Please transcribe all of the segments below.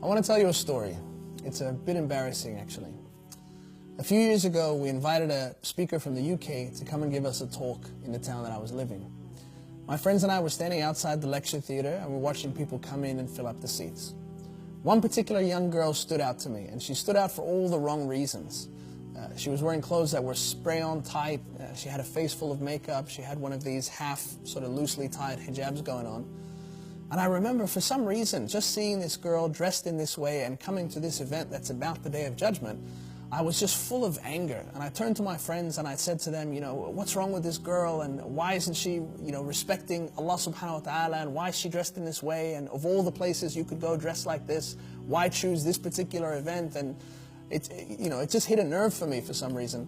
I want to tell you a story. It's a bit embarrassing, actually. A few years ago, we invited a speaker from the UK to come and give us a talk in the town that I was living. My friends and I were standing outside the lecture theater and we're watching people come in and fill up the seats. One particular young girl stood out to me, and she stood out for all the wrong reasons. She was wearing clothes that were spray-on tight. She had a face full of makeup. She had one of these half, sort of loosely tied hijabs going on. And I remember, for some reason, just seeing this girl dressed in this way and coming to this event that's about the Day of Judgment, I was just full of anger. And I turned to my friends and I said to them, what's wrong with this girl, and why isn't she, respecting Allah subhanahu wa ta'ala, and why is she dressed in this way, and of all the places you could go dressed like this, why choose this particular event? And it just hit a nerve for me for some reason.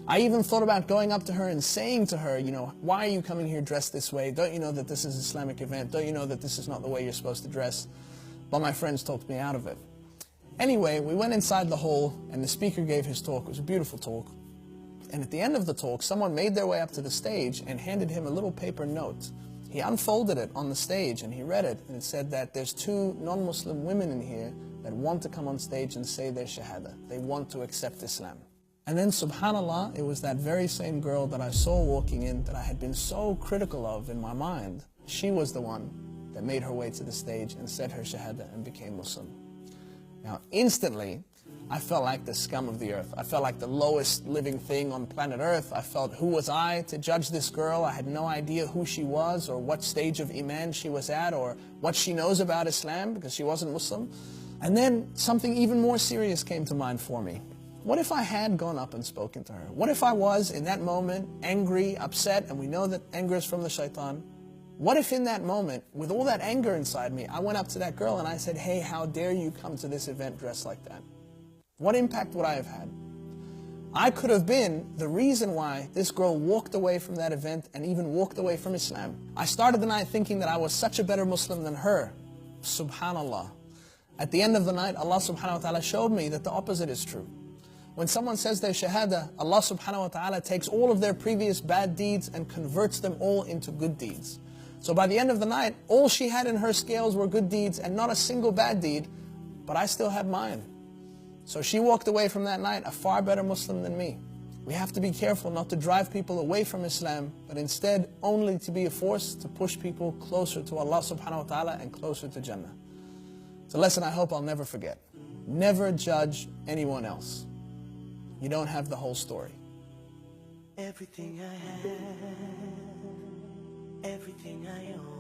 I even thought about going up to her and saying to her, why are you coming here dressed this way? Don't you know that this is an Islamic event? Don't you know that this is not the way you're supposed to dress? But my friends talked me out of it. Anyway, we went inside the hall and the speaker gave his talk. It was a beautiful talk. And at the end of the talk, someone made their way up to the stage and handed him a little paper note. He unfolded it on the stage and he read it, and it said that there's 2 non-Muslim women in here that want to come on stage and say their shahada. They want to accept Islam. And then, subhanAllah, it was that very same girl that I saw walking in that I had been so critical of in my mind. She was the one that made her way to the stage and said her shahada and became Muslim. Now, instantly, I felt like the scum of the earth. I felt like the lowest living thing on planet Earth. I felt, who was I to judge this girl? I had no idea who she was or what stage of Iman she was at or what she knows about Islam, because she wasn't Muslim. And then something even more serious came to mind for me. What if I had gone up and spoken to her? What if I was, in that moment, angry, upset, and we know that anger is from the shaitan? What if in that moment, with all that anger inside me, I went up to that girl and I said, hey, how dare you come to this event dressed like that? What impact would I have had? I could have been the reason why this girl walked away from that event and even walked away from Islam. I started the night thinking that I was such a better Muslim than her. Subhanallah. At the end of the night, Allah subhanahu wa ta'ala showed me that the opposite is true. When someone says their shahada, Allah subhanahu wa ta'ala takes all of their previous bad deeds and converts them all into good deeds. So by the end of the night, all she had in her scales were good deeds and not a single bad deed, but I still had mine. So she walked away from that night a far better Muslim than me. We have to be careful not to drive people away from Islam, but instead only to be a force to push people closer to Allah subhanahu wa ta'ala and closer to Jannah. It's a lesson I hope I'll never forget. Never judge anyone else. You don't have the whole story. Everything I have, everything I own.